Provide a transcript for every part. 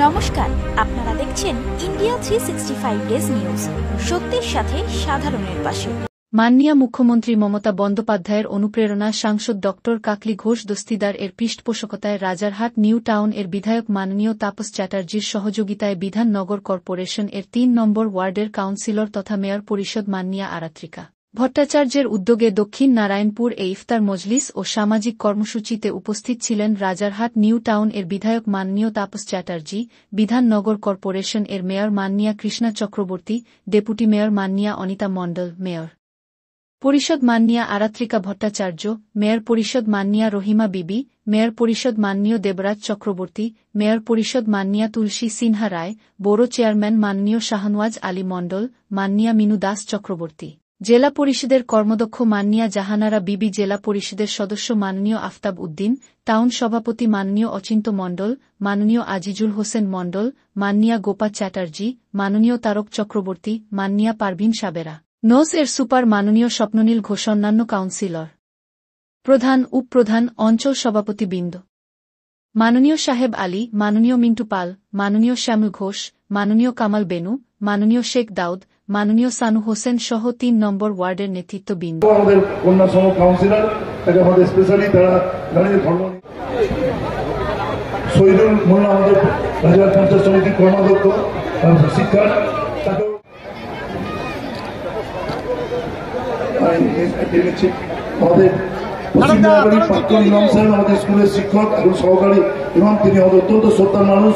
নমস্কার, আপনারা দেখছেন ইন্ডিয়া 365 ডেজ নিউজ, সত্যের সাথে সাধারণের পাশে। মাননীয় মুখ্যমন্ত্রী মমতা বন্দ্যোপাধ্যায়ের অনুপ্রেরণা সাংসদ ড কাকলি ঘোষ দস্তিদার এর পৃষ্ঠপোষকতায় রাজারহাট নিউ টাউন এর বিধায়ক মাননীয় তাপস চ্যাটার্জির সহযোগিতায় বিধাননগর কর্পোরেশন এর ৩ নম্বর ওয়ার্ডের কাউন্সিলর তথা মেয়র পরিষদ মাননীয়া আরাত্রিকা ভট্টাচার্যের উদ্যোগে দক্ষিণ নারায়ণপুর এ ইফতার মজলিস ও সামাজিক কর্মসূচিতে উপস্থিত ছিলেন রাজারহাট নিউ টাউন এর বিধায়ক মাননীয় তাপস চ্যাটার্জি, বিধাননগর কর্পোরেশন এর মেয়র মাননীয়া কৃষ্ণা চক্রবর্তী, ডেপুটি মেয়র মাননীয়া অনিতা মণ্ডল, মেয়র পরিষদ মাননীয়া আরাত্রিকা ভট্টাচার্য, মেয়র পরিষদ মাননীয়া রহিমা বিবি, মেয়র পরিষদ মাননীয় দেবরাজ চক্রবর্তী, মেয়র পরিষদ মাননীয়া তুলসী সিনহা রায়, বড় চেয়ারম্যান মাননীয় শাহনওয়াজ আলী মণ্ডল, মাননীয়া মিনু দাস চক্রবর্তী, জেলা পরিষদের কর্মদক্ষ মাননীয়া জাহানারা বিবি, জেলা পরিষদের সদস্য মাননীয় আফতাব উদ্দিন, টাউন সভাপতি মাননীয় অচিন্ত মণ্ডল, মাননীয় আজিজুল হোসেন মণ্ডল, মাননীয়া গোপা চ্যাটার্জি, মাননীয় তারক চক্রবর্তী, মাননীয়া পারভিন সাবেরা, নোস এর সুপার মাননীয় স্বপ্ননীল ঘোষ, অন্যান্য কাউন্সিলর, প্রধান, উপপ্রধান, অঞ্চল সভাপতিবৃন্দ, মাননীয় সাহেব আলী, মাননীয় মিন্টু পাল, মাননীয় শ্যামল ঘোষ, মাননীয় কামাল বেনু, মাননীয় শেখ দাউদ, মাননীয় সানু হোসেন সহ ৩ নম্বর ওয়ার্ডের নেতৃত্ববৃন্দ। আমাদের কন্যা সম কাউন্সিলর আমাদের স্পেশালি তারা শহীদুল মোল্লা, আমাদের রাজার পঞ্চায়েত সমিতির কর্মাধ্যক্ষ শিক্ষা, আমাদের প্রাক্তন ইমাম সাহেব, আমাদের স্কুলের শিক্ষক এবং সহকারী ইমাম, তিনি আমাদের অত্যন্ত শ্রদ্ধার মানুষ।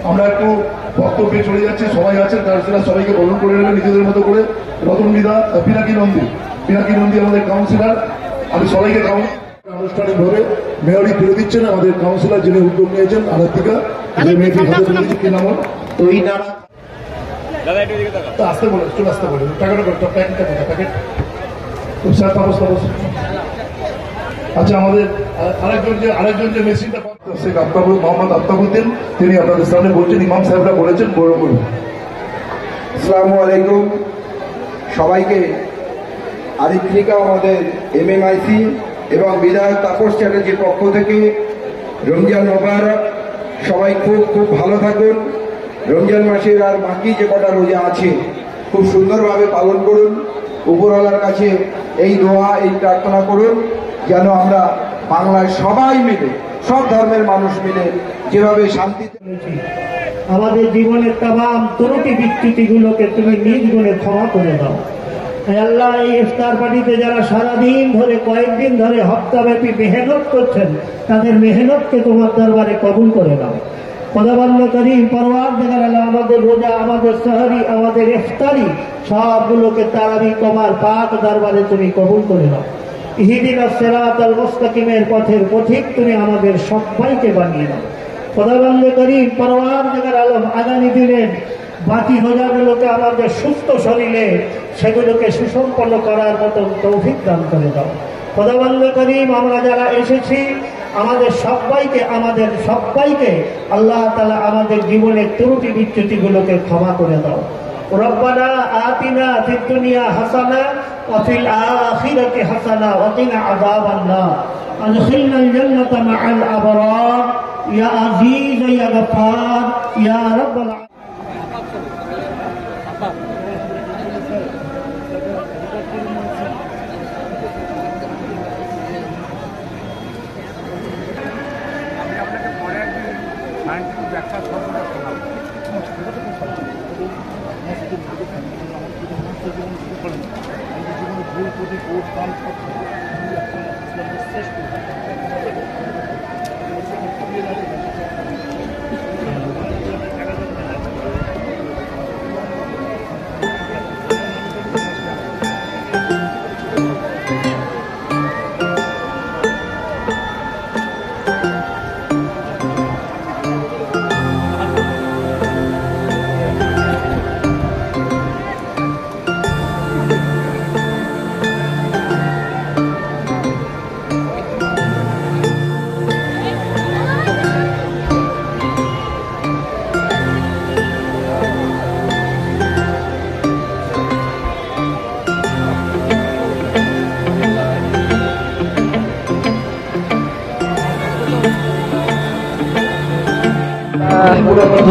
আমরা একটু বক্তব্যে চলে যাচ্ছি, সবাই আছেন, তারা সবাইকে গ্রহণ করে নেবেন নিজেদের মতো করে। রতন পিনাকি নন্দী আমাদের কাউন্সিলর, আমি সবাইকে আনুষ্ঠানিকভাবে মেয়রই তুলে দিচ্ছেন আমাদের কাউন্সিলর, যিনি উদ্যোগ নিয়েছেন আরাত্রিকা, মেয়েটি হাতে তুলেছে কি নাম, তো এই নানা আসতে বলে চলে আসতে বলে টাকাটা প্যাকেট। আচ্ছা, আমাদের আরেকজন যে মেশিনটা শেখ মোহাম্মদ আফতাবউদ্দিন, তিনি আপনাদের সামনে বলছেন, ইমাম সাহেবরা বলেছেন গৌরব করুন। আসসালামু আলাইকুম সবাইকে। আরাত্রিকা আমাদের MMIC এবং বিধায়ক তাপস চ্যাটার্জির পক্ষ থেকে রমজান মোবারক। সবাই খুব খুব ভালো থাকুন। রমজান মাসের আর বাকি যে কটা রোজা আছে খুব সুন্দরভাবে পালন করুন। উপরওয়ালার কাছে এই দোয়া, এই প্রার্থনা করুন যেন আমরা বাংলায় সবাই মিলে, সব ধর্মের মানুষ মিলে যেভাবে শান্তিতে আমাদের জীবনের তাম ত্রুটি বিচ্যুতিগুলোকে তুমি নিজ গুণে ক্ষমা করে দাও। আল্লাহ, এই ইফতার পার্টিতে যারা সারাদিন ধরে, কয়েকদিন ধরে, হপ্তাব্যাপী মেহনত করছেন, তাদের মেহনতকে তোমার দরবারে কবুল করে দাও। খোদাবন্দ করিম পরওয়ারদিগার আল্লাহ, আমাদের রোজা, আমাদের সাহরি, আমাদের ইফতারি সবগুলোকে তারাবি তোমার পাক দরবারে তুমি কবুল করে দাও। ইহদিনাস সিরাতাল মুস্তাকিমের পথের পথিক তুমি আমাদের সবাইকে বানিয়ে দাও। খোদাবন্দ করিম পরওয়ারদিগার আলম, আগামী দিনের বাকি রোজাগুলোকে আমাদের সুস্থ শরীরে সেগুলোকে সুসম্পন্ন করার মতো তৌফিক দান করে দাও। খোদাবন্দ করিম, আমরা যারা এসেছি আমাদের সবাইকে আল্লাহ তাআলা আমাদের জীবনের ত্রুটি বিচ্যুতিগুলোকে ক্ষমা করে দাও। রব্বানা আতিনা ফিদ দুনিয়া হাসানা ওয়া ফিল আখিরাতি হাসানা ওয়া কিনা আযাবান নার। আদখিলনাল জান্নাতা মা'আল আবরার ইয়া আজিজ ইয়া গফফার ইয়া রাব্বাল আলামিন।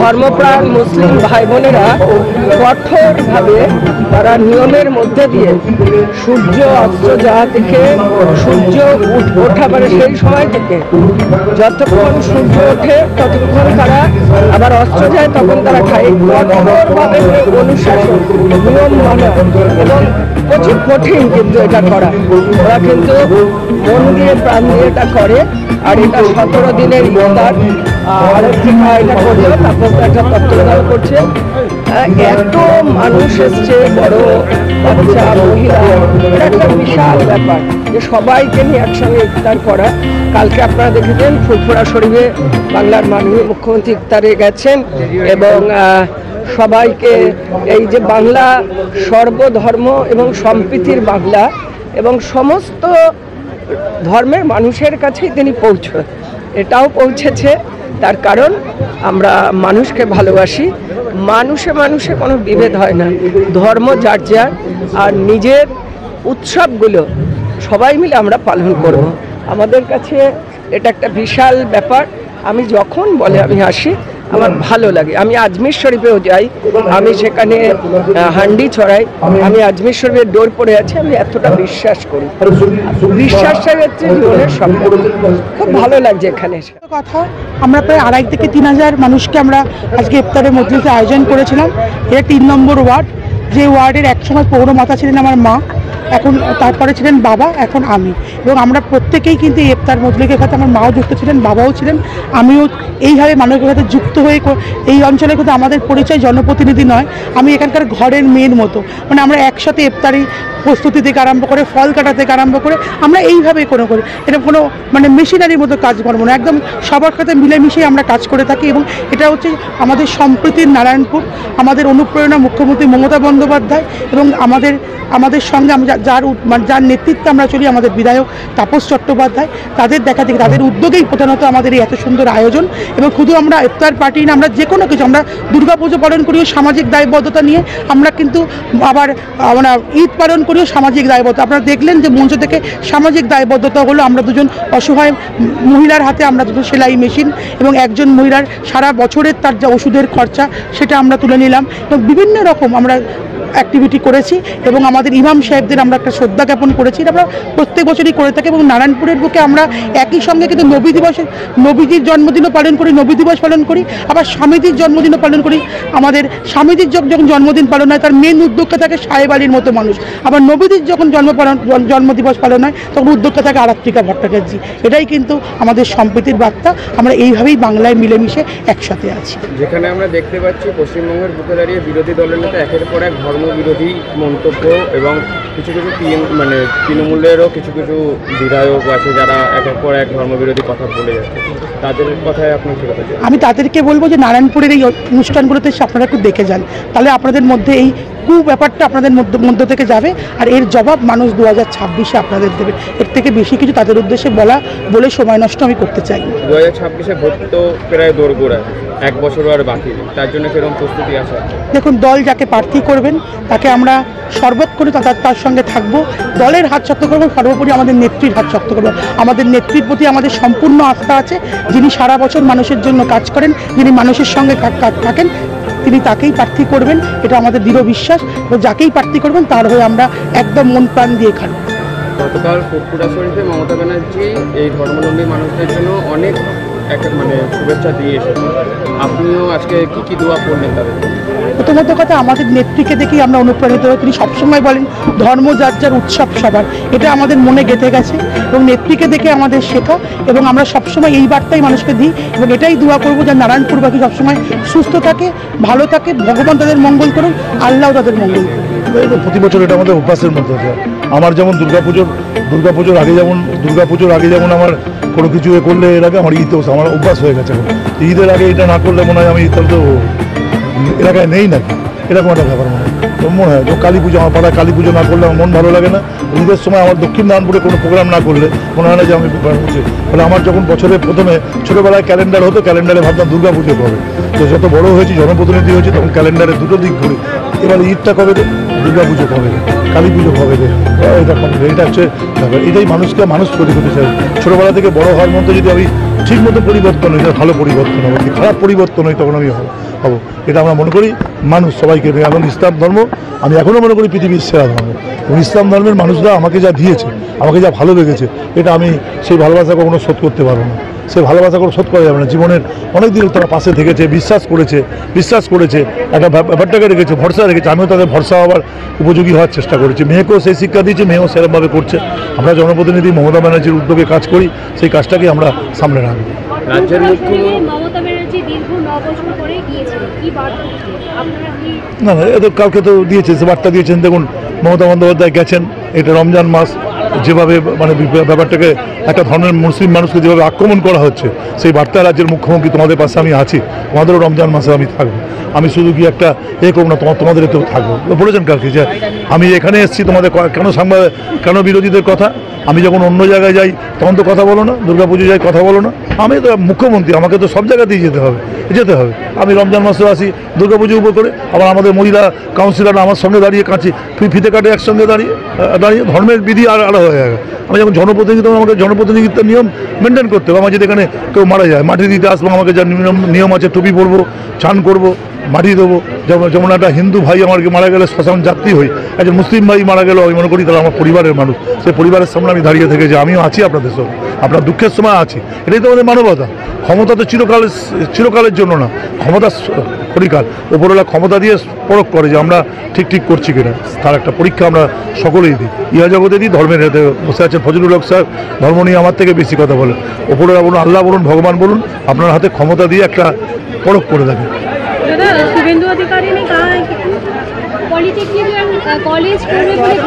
ধর্মপ্রাণ মুসলিম ভাই বোনেরা কঠোরভাবে তারা নিয়মের মধ্যে দিয়ে সূর্য অস্ত যাওয়া থেকে সূর্য ওঠা মানে সেই সময় থেকে যতক্ষণ সূর্য ওঠে ততক্ষণ তারা আবার অস্ত যায়, তখন তারা খায়। কঠোরভাবে অনুশাসন, নিয়ম মানা এবং প্রচুর কঠিন কিন্তু এটা করা। ওরা কিন্তু মন দিয়ে প্রাণ দিয়ে এটা করে। আর এটা 17 দিনের ইফতার, আরেকটা এটা করলো, তারপর একটা তত্ত্বাবধান করছে। এত মানুষ এসছে, বড় বাচ্চা মহিলা, এটা একটা বিশাল ব্যাপার যে সবাইকে নিয়ে একসঙ্গে ইফতার করা। কালকে আপনারা দেখেছেন ফুরফুরা শরীফে বাংলার মাননীয় মুখ্যমন্ত্রী ইফতারে গেছেন এবং সবাইকে এই যে বাংলা সর্বধর্ম এবং সম্প্রীতির বাংলা এবং সমস্ত ধর্মের মানুষের কাছেই তিনি এটাও পৌঁছেছে। তার কারণ আমরা মানুষকে ভালোবাসি, মানুষে মানুষে কোনো বিভেদ হয় না, ধর্ম যার যার, আর নিজের উৎসবগুলো সবাই মিলে আমরা পালন করব। আমাদের কাছে এটা একটা বিশাল ব্যাপার। আমি যখন বলে আমি আসি, আমার ভালো লাগে। আমি আজমির শরীফেও যাই, আমি সেখানে হান্ডি ছড়াই, আমি আজমির শরীফের ডোর পড়ে আছি। আমি এতটা বিশ্বাস করি, বিশ্বাসটাই হচ্ছে জীবনের সম্পদ। খুব ভালো লাগছে এখানে এসে। কথা, আমরা প্রায় 2,500 থেকে 3,000 মানুষকে আমরা আজকে ইফতারের মজলিসে আয়োজন করেছিলাম। এটা 3 নম্বর ওয়ার্ড, যে ওয়ার্ডের একসময় পৌরমাতা ছিলেন আমার মা, এখন তারপরে ছিলেন বাবা, এখন আমি। এবং আমরা প্রত্যেকেই কিন্তু এই ইফতার মজলিসের সাথে আমার মাও যুক্ত ছিলেন, বাবাও ছিলেন, আমিও এইভাবে মানুষের সাথে যুক্ত হয়ে এই অঞ্চলে কিন্তু আমাদের পরিচয় জনপ্রতিনিধি নয়, আমি এখানকার ঘরের মেয়ের মতো। মানে আমরা একসাথে ইফতারি প্রস্তুতি থেকে আরম্ভ করে ফল কাটা থেকে আরম্ভ করে আমরা এইভাবেই করি। এটা কোনো মানে মেশিনারির মতো কাজ করবো না, একদম সবার সাথে মিলেমিশে আমরা কাজ করে থাকি। এবং এটা হচ্ছে আমাদের সম্প্রীতির নারায়ণপুর, আমাদের অনুপ্রেরণা মুখ্যমন্ত্রী মমতা বন্দ্যোপাধ্যায় এবং আমাদের সঙ্গে যার নেতৃত্বে আমরা চলি, আমাদের বিধায়ক তাপস চট্টোপাধ্যায়, তাদের দেখা দেখি, তাদের উদ্যোগেই প্রধানত আমাদের এই এত সুন্দর আয়োজন। এবং শুধু আমরা ইফতার পার্টি না, আমরা যে কোনো কিছু, আমরা দুর্গাপুজো পালন করিও সামাজিক দায়বদ্ধতা নিয়ে, আমরা কিন্তু আবার আমরা ঈদ পালন করিও সামাজিক দায়বদ্ধতা। আপনারা দেখলেন যে মঞ্চ থেকে সামাজিক দায়বদ্ধতা হলো, আমরা দুজন অসহায় মহিলার হাতে আমরা দুজন সেলাই মেশিন এবং একজন মহিলার সারা বছরের তার যা ওষুধের খরচা সেটা আমরা তুলে নিলাম। এবং বিভিন্ন রকম আমরা অ্যাক্টিভিটি করেছি এবং আমাদের ইমাম সাহেবদের আমরা একটা শ্রদ্ধা জ্ঞাপন করেছি। আমরা প্রত্যেক বছরই করে থাকি। এবং নারায়ণপুরের বুকে আমরা একই সঙ্গে কিন্তু নবীজির জন্মদিনও পালন করি, নবী দিবস পালন করি, আবার স্বামীজির জন্মদিনও পালন করি। আমাদের স্বামীজির যখন জন্মদিন পালন হয় তার মেন উদ্যোক্তা থাকে সাহেব আলীর মতো মানুষ, আবার নবীজির যখন জন্মদিবস পালন হয় তখন উদ্যোক্তা থাকে আরাত্রিকা ভট্টাচার্য। এটাই কিন্তু আমাদের সম্প্রীতির বার্তা। আমরা এইভাবেই বাংলায় মিলেমিশে একসাথে আছি। যেখানে আমরা দেখতে পাচ্ছি পশ্চিমবঙ্গের বুকে দাঁড়িয়ে বিরোধী দলের নেতা একের পর এক ধর্মবিরোধী মন্তব্য এবং কিছু তৃণমূলেরও কিছু বিধায়ক আছে যারা একের পর এক ধর্মবিরোধী কথা বলে যাচ্ছে, তাদের কথায় আপনার কি কথা? আমি তাদেরকে বলবো যে নারায়ণপুরের এই অনুষ্ঠানগুলোতে আপনারা একটু দেখে যান, তাহলে আপনাদের মধ্যে এই ব্যাপারটা আপনাদের মধ্য থেকে যাবে। আর এর জবাব মানুষ 2026-এ আপনাদের দেবে। এর থেকে বেশি কিছু তাদের উদ্দেশ্যে বলে সময় নষ্ট আমি করতে চাই। 2026-এ ভোট তো প্রায় দোরগোড়ায়, 1 বছর আর বাকি, তার জন্য কিরকম প্রস্তুতি আছে? দেখুন, দল যাকে প্রার্থী করবেন তাকে আমরা সর্বোচ্চ তার সঙ্গে থাকবো, দলের হাত শক্ত করবো, সর্বোপরি আমাদের নেত্রীর হাত শক্ত করবো। আমাদের নেত্রীর প্রতি আমাদের সম্পূর্ণ আস্থা আছে, যিনি সারা বছর মানুষের জন্য কাজ করেন, যিনি মানুষের সঙ্গে থাকেন, তিনি তাকেই প্রার্থী করবেন, এটা আমাদের দৃঢ় বিশ্বাস। এবং যাকেই প্রার্থী করবেন তার হয়ে আমরা একদম মন প্রাণ দিয়ে খাবো। গতকাল ফুরফুরা শরীফে মমতা ব্যানার্জি এই ধর্মাবলম্বী মানুষদের জন্য অনেক শুভেচ্ছা দিয়ে এসেছেন, আপনিও আজকে কি দোয়া করলেন তাদের? প্রথমত কথা, আমাদের নেত্রীকে দেখেই আমরা অনুপ্রাণিত হই। তিনি সবসময় বলেন ধর্ম যার যার, উৎসব সবার, এটা আমাদের মনে গেঁথে গেছে এবং নেত্রীকে দেখে আমাদের শেখা। এবং আমরা সবসময় এই বার্তাই মানুষকে দিই এবং এটাই দোয়া করবো যে নারায়ণপুরবাসী সবসময় সুস্থ থাকে, ভালো থাকে, ভগবান তাদের মঙ্গল করুন, আল্লাহ তাদের মঙ্গল করুন। প্রতি বছর এটা আমাদের অভ্যাসের মধ্যে আছে। আমার যেমন দুর্গাপুজোর আগে যেমন আমার কোনো কিছু করলে এর আগে আমার ঈদও আমার অভ্যাস হয়ে গেছে। ঈদের আগে এটা না করলে মনে হয় আমি তাহলে তো এলাকায় নেই নাকি, এরকম একটা ব্যাপার মনে হয়। কালী পুজো, আমার পাড়ায় কালী পুজো না করলে আমার মন ভালো লাগে না। ঈদের সময় আমার দক্ষিণ নারায়ণপুরে কোনো প্রোগ্রাম না করলে মনে হয় না যে আমি হচ্ছে। ফলে আমার যখন বছরের প্রথমে ছোটোবেলায় ক্যালেন্ডার হতো, ক্যালেন্ডারে ভাবতাম দুর্গা পুজো কবে, তো যত বড়ো হয়েছি, জনপ্রতিনিধি হয়েছি, তখন ক্যালেন্ডারে দুটো দিক ঘুরি। এবার ঈদটা কবে দেয়, দুর্গা পুজো কবে দেয়, কালী পুজো কবে দেয়, এটা কবে দেয়, এটা হচ্ছে ব্যাপার। এটাই মানুষকে মানুষ তৈরি করতে চাই। ছোটোবেলা থেকে বড়ো হওয়ার মধ্যে যদি আমি ঠিক মতো পরিবর্তন হয়ে যায়, ভালো পরিবর্তন হবে। যদি খারাপ পরিবর্তন হয় তখন আমি হব, এটা আমরা মনে করি। মানুষ সবাইকে এখন ইসলাম ধর্ম আমি এখনও মনে করি পৃথিবীর সেরা ধর্ম, এবং ইসলাম ধর্মের মানুষরা আমাকে যা দিয়েছে, আমাকে যা ভালো লেগেছে, এটা আমি সেই ভালোবাসা কখনো শোধ করতে পারবো না। সে ভালোবাসা কোনো শোধ করা যাবে না। জীবনের অনেক দিন তারা পাশে থেকেছে, বিশ্বাস করেছে, একটা ব্যাপারটাকে রেখেছে, ভরসা রেখেছে। আমিও তাদের ভরসা হওয়ার উপযোগী হওয়ার চেষ্টা করেছি। মেয়েকেও সেই শিক্ষা দিয়েছি, মেয়েও সেরকমভাবে করছে। আমরা জনপ্রতিনিধি মমতা ব্যানার্জির উদ্যোগে কাজ করি, সেই কাজটাকে আমরা সামনে রাখবো। রাজ্যের মুখ্যমন্ত্রী মমতা ব্যানার্জি দীর্ঘ 9 বছর পরে গিয়েছিলেন, কি বার্তা আপনারা কি? না, এত কাউকে তো দিয়েছে, সে বার্তা দিয়েছেন। দেখুন, মমতা বন্দ্যোপাধ্যায় গেছেন, এটা রমজান মাস, যেভাবে মানে ব্যাপারটাকে একটা ধর্মের মুসলিম মানুষকে যেভাবে আক্রমণ করা হচ্ছে, সেই বার্তা রাজ্যের মুখ্যমন্ত্রী তোমাদের পাশে আমি আছি, তোমাদেরও রমজান মাসে আমি থাকবো। আমি শুধু কি একটা করবো না, তোমাদের এতেও থাকবো বলেছেন কালকে, যে আমি এখানে এসেছি তোমাদের কেন বিরোধীদের কথা, আমি যখন অন্য জায়গায় যাই তখন তো কথা বলো না, দুর্গাপুজো যাই কথা বলো না। আমি তো মুখ্যমন্ত্রী, আমাকে তো সব জায়গাতেই যেতে হবে। আমি রমজান মাসেও আসি, দুর্গাপুজো উপর করে, আবার আমাদের মহিলা কাউন্সিলর আমার সঙ্গে দাঁড়িয়ে কাছে ফিতে কাটে একসঙ্গে দাঁড়িয়ে ধর্মের বিধি আর আলাদা হয়ে যাবে। আমি যখন জনপ্রতিনিধিত্ব, আমাকে জনপ্রতিনিধিত্বের নিয়ম মেনটেন করতে হবে। আমার যদি এখানে কেউ মারা যায়, মাটি দিতে আসবো, আমাকে যা নিয়ম আছে, টুপি পরবো, চান করবো, মাটি দেবো। যেমন একটা হিন্দু ভাই আমাকে মারা গেলে শ্মশান যাত্রী হই, একজন মুসলিম ভাই মারা গেলেও আমি মনে করি তারা আমার পরিবারের মানুষ। সেই পরিবারের সামনে আমি দাঁড়িয়ে থেকে যে আমিও আছি আপনাদের সঙ্গে, আপনার দুঃখের সময় আছি। এটাই তো আমাদের মানবতা। ক্ষমতা তো চিরকালের জন্য না, ক্ষমতা ক্ষণিকাল। ওপরওয়ালা ক্ষমতা দিয়ে পরখ করে যে আমরা ঠিক করছি কিনা, তার একটা পরীক্ষা আমরা সকলেই দিই। ইহা জগতে দিই, ধর্মের এতে বসে আছেন ফজলুল হক স্যার, ধর্ম নিয়ে আমার থেকে বেশি কথা বলেন। ওপরওয়ালা বলুন, আল্লাহ বলুন, ভগবান বলুন, আপনার হাতে ক্ষমতা দিয়ে একটা পরখ করে দেখেন। शुभेंदु अधिकारी ने कहा है कि पॉलिटेक्निक कॉलेज खोलने के लिए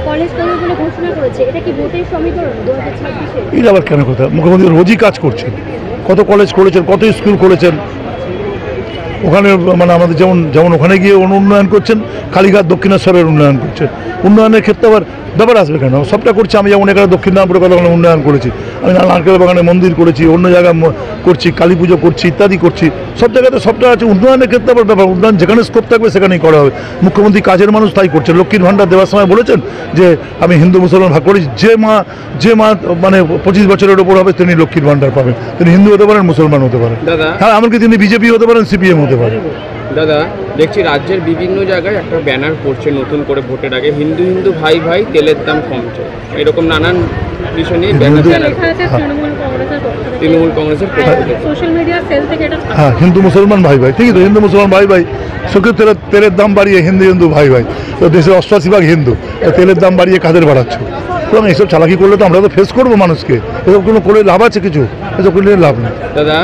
কলেজ করবে বলে ঘোষণা করেছে, এটা কি ভোটের সমীকরণ 2026-এ? এটা আবার কেন কথা? মুখ্যমন্ত্রী রোজই কাজ করছেন, কত কলেজ করেছেন, কত স্কুল করেছেন। ওখানে মানে আমাদের যেমন ওখানে গিয়ে উন্নয়ন করছেন, কালীঘাট দক্ষিণেশ্বরের উন্নয়ন করছেন। উন্নয়নের ক্ষেত্রে আবার ব্যাপার আসবে কেন? সবটা করছি। আমি যেমন এখানে দক্ষিণ নামপুরে কত উন্নয়ন করেছি, আমি নারকেল বাগানে মন্দির করেছি, অন্য জায়গায় করছি, কালী পুজো করছি, ইত্যাদি করছি। সব জায়গাতে সবটা আছে। উন্নয়নের ক্ষেত্রে আবার ব্যাপার, উন্নয়ন যেখানে স্কোপ থাকবে সেখানেই করা হবে। মুখ্যমন্ত্রী কাজের মানুষ তাই করছেন। লক্ষ্মীর ভাণ্ডার দেওয়ার সময় বলেছেন যে আমি হিন্দু মুসলমান ভাগ করি, যে মা মানে 25 বছরের ওপর হবে তিনি লক্ষ্মীর ভাণ্ডার পাবেন। তিনি হিন্দু হতে পারেন, মুসলমান হতে পারেন, হ্যাঁ এমনকি তিনি বিজেপি হতে পারেন, সিপিএম হতে পারেন। দাদা, দেখছি রাজ্যের বিভিন্ন জায়গায় একটা ব্যানার করছে নতুন করে ভোটের আগে, হিন্দু হিন্দু ভাই ভাই তেলের দাম কমছে, এরকম নানান বিষয় নিয়ে তৃণমূল কংগ্রেসের সোশ্যাল মিডিয়া সেল থেকে এটা। হ্যাঁ, হিন্দু মুসলমান ভাই ভাই, ঠিকই তো, হিন্দু মুসলমান ভাই ভাই। সুখের তেলের দাম বাড়িয়ে হিন্দু ভাই ভাই, তো দেশের 88% হিন্দু, তেলের দাম বাড়িয়ে কাদের বাড়াচ্ছে? সুতরাং এইসব চালাকি করলে তো আমরা তো ফেস করবো মানুষকে। এসব কোনো করে লাভ আছে কিছু? এসব করলে লাভ নেই। দাদা,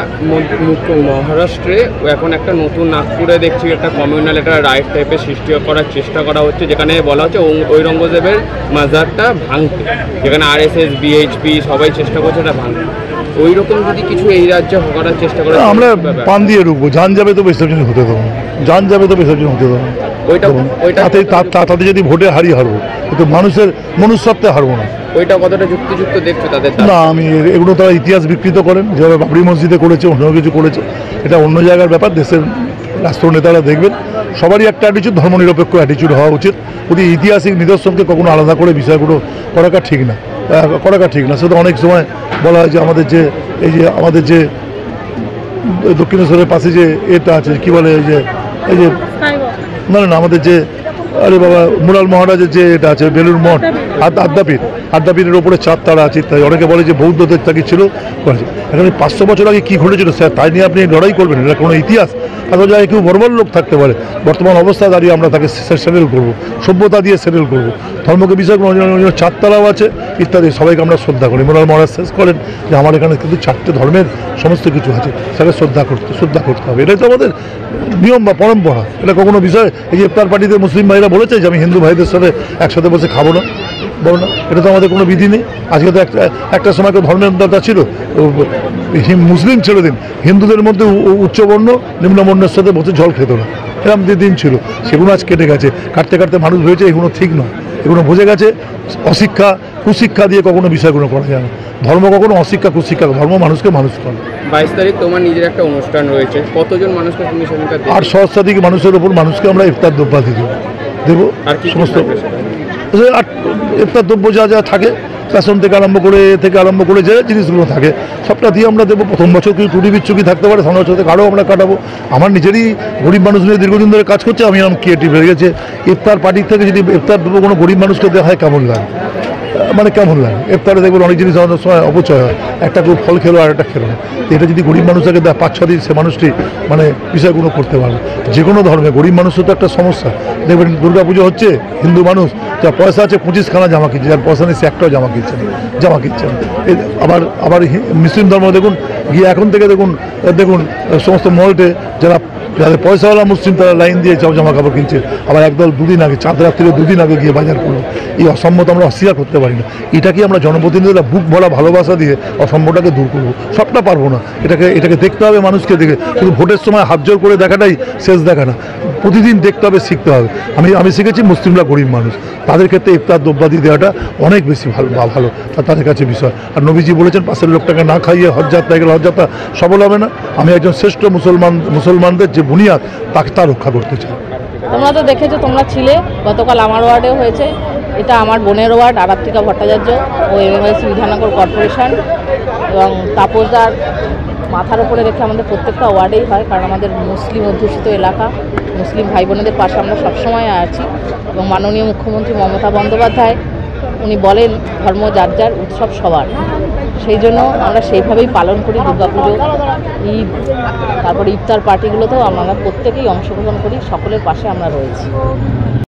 মহারাষ্ট্রে এখন একটা নতুন নাগপুরে দেখছি একটা কমিউনাল একটা রাইট টাইপের সৃষ্টি করার চেষ্টা করা হচ্ছে, যেখানে বলা হচ্ছে ঔরঙ্গজেবের মাজারটা ভাঙতে, যেখানে RSS BHP সবাই চেষ্টা করছে এটা ভাঙতে। ওই রকম যদি কিছু এই রাজ্যে করার চেষ্টা করে, আমরা পান দিয়ে ঢুকবো। যান যাবে তো বিসর্জন হতে দেবো, যান যাবে তো বিসর্জন হতে দেবো। তাতে যদি ভোটে হারবো, কিন্তু মানুষের মনুষ্যত্বে হারবো না। ওইটা কতটা যুক্তিযুক্ত দেখছে তাদের? না, আমি এগুলো তারা ইতিহাস বিকৃত করেন, যেভাবে বাবরি মসজিদে করেছে, অন্য কিছু করেছে, এটা অন্য জায়গার ব্যাপার। দেশের রাষ্ট্র নেতারা দেখবেন, সবারই একটা অ্যাটিচিউড, ধর্মনিরপেক্ষ অ্যাটিচিউড হওয়া উচিত। ওই ঐতিহাসিক নিদর্শনকে কখনো আলাদা করে বিষয়গুলো করাটা ঠিক না। সেটা অনেক সময় বলা হয় যে আমাদের যে দক্ষিণেশ্বরের পাশে যে এটা আছে, কি বলে, এই যে না আমাদের যে, আরে বাবা, মুরাল মহারাজের যে এটা আছে, বেলুর মঠ, আদ্যাপীঠের ওপরে 4 তারা আছে ইত্যাদি। অনেকে বলে যে বৌদ্ধদের তাকে ছিল করেছে। এখানে 500 বছর আগে কী ঘটেছিল স্যার, তাই নিয়ে আপনি লড়াই করবেন? এটা কোনো ইতিহাস? এত জায়গায় কেউ বর্বর লোক থাকতে পারে। বর্তমান অবস্থা দাঁড়িয়ে আমরা তাকে সেটেল করবো, সভ্যতা দিয়ে সেটেল করবো। ধর্মকে বিষয় 4 তারাও আছে ইত্যাদি, সবাইকে আমরা শ্রদ্ধা করি। মুরাল মহারাজ শেষ করেন যে আমার এখানে কিন্তু 4টে ধর্মের সমস্ত কিছু আছে, তাকে শ্রদ্ধা করতে হবে। এটাই তো আমাদের নিয়ম বা পরম্পরা। এটা কখনো বিষয় এই যে ইফতার পার্টিতে মুসলিম ভাইরা বলেছে যে আমি হিন্দু ভাইদের সাথে একসাথে বসে খাবো না, বলো না, এটা তো আমাদের কোনো বিধি নেই। আজকে তো একটা সময় তো ধর্মের দাতা ছিল, মুসলিম ছেড়ে দিন, হিন্দুদের মধ্যে উচ্চবর্ণ নিম্নবর্ণের সাথে বসে জল খেত না, এরকম দিন ছিল। সেগুলো আজ কেটে গেছে। কাটতে মানুষ ভেবেছে এগুলো ঠিক নয়, এগুলো বুঝে গেছে। অশিক্ষা কুশিক্ষা দিয়ে কখনো বিষয়গুলো করা যায় না। ধর্ম কখনো অশিক্ষা কুশিক্ষা, ধর্ম মানুষকে মানুষ করে। 22 তারিখ তোমার নিজের একটা অনুষ্ঠান রয়েছে, কতজন মানুষকে তুমি সেখানকার? 8 সহস্রাধিক মানুষের ওপর মানুষকে আমরা ইফতার দ্রব্যাদি দেবো। আর কি সমস্ত ইফতার দ্রব্য যা যা থাকে বেসন থেকে আরম্ভ করে যে জিনিসগুলো থাকে সবটা দিয়ে আমরা দেবো। প্রথম বছর কিছু ত্রুটি বিচ্ছুকি থাকতে পারে, সামনের বছর থেকে আরও আমরা কাটাবো। আমার নিজেরই গরিব মানুষ নিয়ে দীর্ঘদিন ধরে কাজ করছে, আমি এরকম ক্রিয়েটিভ হয়ে গেছে। ইফতার পার্টির থেকে যদি ইফতার দেবো কোনো গরিব মানুষকে দেওয়া হয় কেমন লাগে, মানে কেমন লাগে? ইফতারে দেখবেন অনেক জিনিস আমাদের সময় অপচয় হয়, একটা কেউ ফল খেলো আর একটা খেলো না। এটা যদি গরিব মানুষকে দেয় 5-6 দিন, সে মানুষটি মানে বিষয়গুলো করতে পারবে। যে কোনো ধর্মে গরিব মানুষের তো একটা সমস্যা। দেখবেন দুর্গা পুজো হচ্ছে, হিন্দু মানুষ যা পয়সা আছে 25খানা জামা কিনছে, যার পয়সা নেই সে একটাও জামা কিনছে না। আবার মুসলিম ধর্ম দেখুন গিয়ে এখন থেকে দেখুন সমস্ত মহলটে যাদের পয়সাওয়ালা মুসলিম তারা লাইন দিয়ে জামা কাপড় কিনছে। আবার একদল দুদিন আগে, চাঁদ রাত্রিরে 2 দিন আগে গিয়ে বাজার করলো। এই অসম্মত আমরা অস্বীকার করতে পারি না। এটাকে আমরা জনপ্রতিনিধিরা বুক ভরা ভালোবাসা দিয়ে অসম্যটাকে দূর করবো, সবটা পারবো না। এটাকে দেখতে হবে, মানুষকে দেখে শুধু ভোটের সময় হাত জোর করে দেখাটাই শেষ দেখা না, প্রতিদিন দেখতে হবে, শিখতে হবে। আমি শিখেছি মুসলিমরা গরিব মানুষ, তাদের ক্ষেত্রে ইফতার দ্রব্যাদি দেওয়াটা অনেক বেশি ভালো তাদের কাছে বিষয়। আর নবীজি বলেছেন পাশের লোকটাকে না খাইয়ে হজ যাত্রা গেলে হজ যাত্রা সফল হবে না। আমি একজন শ্রেষ্ঠ মুসলমানদের যে বুনিয়াদ তাকে তা রক্ষা করতে চাই। তোমরা তো দেখেছো, তোমরা ছিলে, গতকাল আমার ওয়ার্ডেও হয়েছে। এটা আমার বোনের ওয়ার্ড, আরাত্রিকা ভট্টাচার্য ও MMIC বিধাননগর কর্পোরেশন, এবং তাপসদার মাথার উপরে রেখে আমাদের প্রত্যেকটা ওয়ার্ডেই হয়, কারণ আমাদের মুসলিম অধ্যুষিত এলাকা। মুসলিম ভাই বোনেদের পাশে আমরা সবসময় আছি। এবং মাননীয় মুখ্যমন্ত্রী মমতা বন্দ্যোপাধ্যায় উনি বলেন ধর্ম যার যার, উৎসব সবার। সেই জন্য আমরা সেইভাবেই পালন করি দুর্গাপুজো, ঈদ, তারপরে ইফতার পার্টিগুলোতেও আমরা প্রত্যেকেই অংশগ্রহণ করি, সকলের পাশে আমরা রয়েছি।